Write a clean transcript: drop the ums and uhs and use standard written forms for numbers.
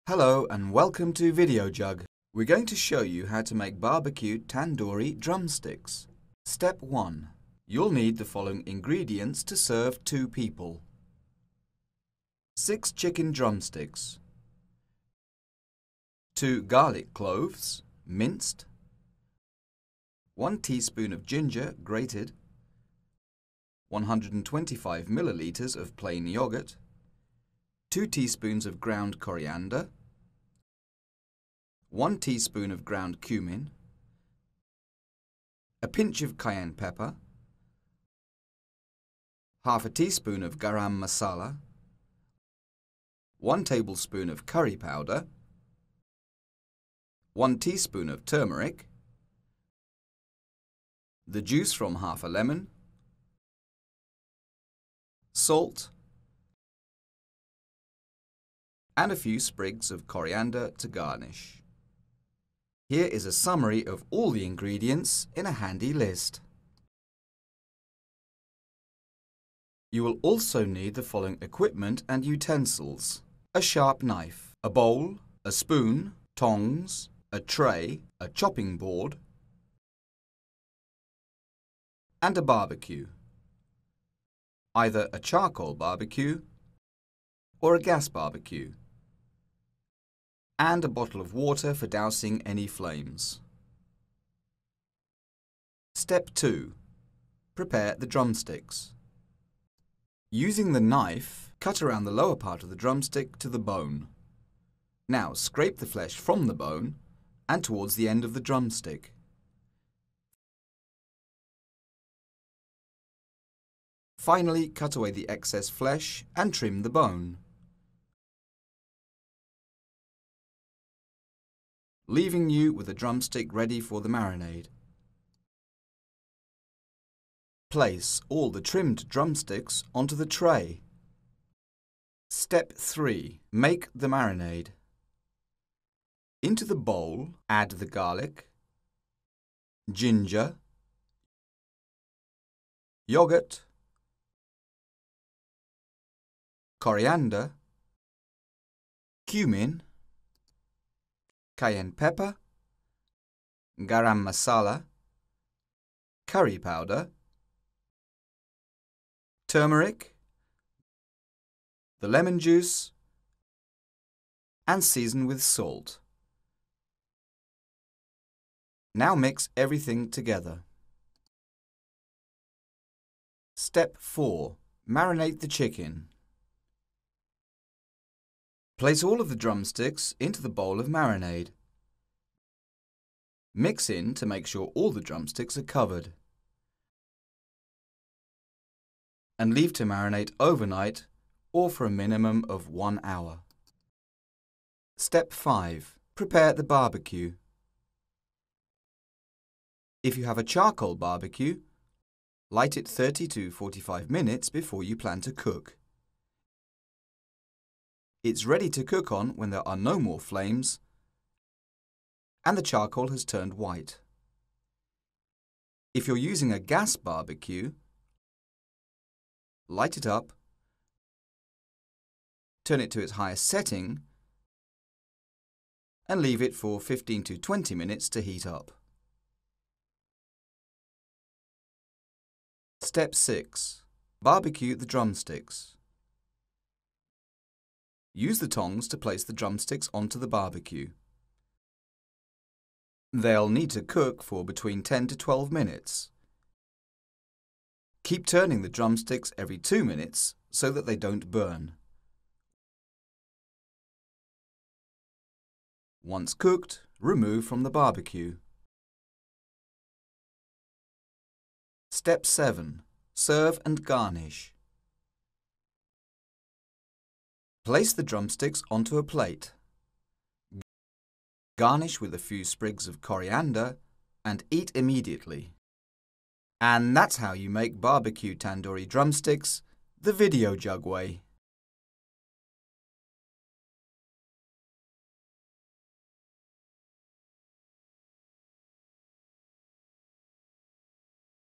Hello and welcome to Videojug. We're going to show you how to make BBQ Tandoori Drumsticks. Step 1. You'll need the following ingredients to serve 2 people. 6 chicken drumsticks, 2 garlic cloves, minced, 1 teaspoon of ginger, grated, 125 milliliters of plain yogurt, 2 teaspoons of ground coriander, 1 teaspoon of ground cumin, a pinch of cayenne pepper, half a teaspoon of garam masala, 1 tablespoon of curry powder, 1 teaspoon of turmeric, the juice from half a lemon, salt, and a few sprigs of coriander to garnish. Here is a summary of all the ingredients in a handy list. You will also need the following equipment and utensils: a sharp knife, a bowl, a spoon, tongs, a tray, a chopping board, and a barbecue. Either a charcoal barbecue or a gas barbecue, and a bottle of water for dousing any flames. Step 2. Prepare the drumsticks. Using the knife, cut around the lower part of the drumstick to the bone. Now scrape the flesh from the bone and towards the end of the drumstick. Finally, cut away the excess flesh and trim the bone, leaving you with a drumstick ready for the marinade. Place all the trimmed drumsticks onto the tray. Step 3. Make the marinade. Into the bowl, add the garlic, ginger, yogurt, coriander, cumin, cayenne pepper, garam masala, curry powder, turmeric, the lemon juice, and season with salt. Now mix everything together. Step 4. Marinate the chicken. Place all of the drumsticks into the bowl of marinade. Mix in to make sure all the drumsticks are covered. And leave to marinate overnight or for a minimum of 1 hour. Step 5. Prepare the barbecue. If you have a charcoal barbecue, light it 30 to 45 minutes before you plan to cook. It's ready to cook on when there are no more flames and the charcoal has turned white. If you're using a gas barbecue, light it up, turn it to its highest setting and leave it for 15 to 20 minutes to heat up. Step 6. Barbecue the drumsticks. Use the tongs to place the drumsticks onto the barbecue. They'll need to cook for between 10 to 12 minutes. Keep turning the drumsticks every 2 minutes so that they don't burn. Once cooked, remove from the barbecue. Step 7. Serve and garnish. Place the drumsticks onto a plate. Garnish with a few sprigs of coriander and eat immediately. And that's how you make BBQ Tandoori Drumsticks the Videojug way.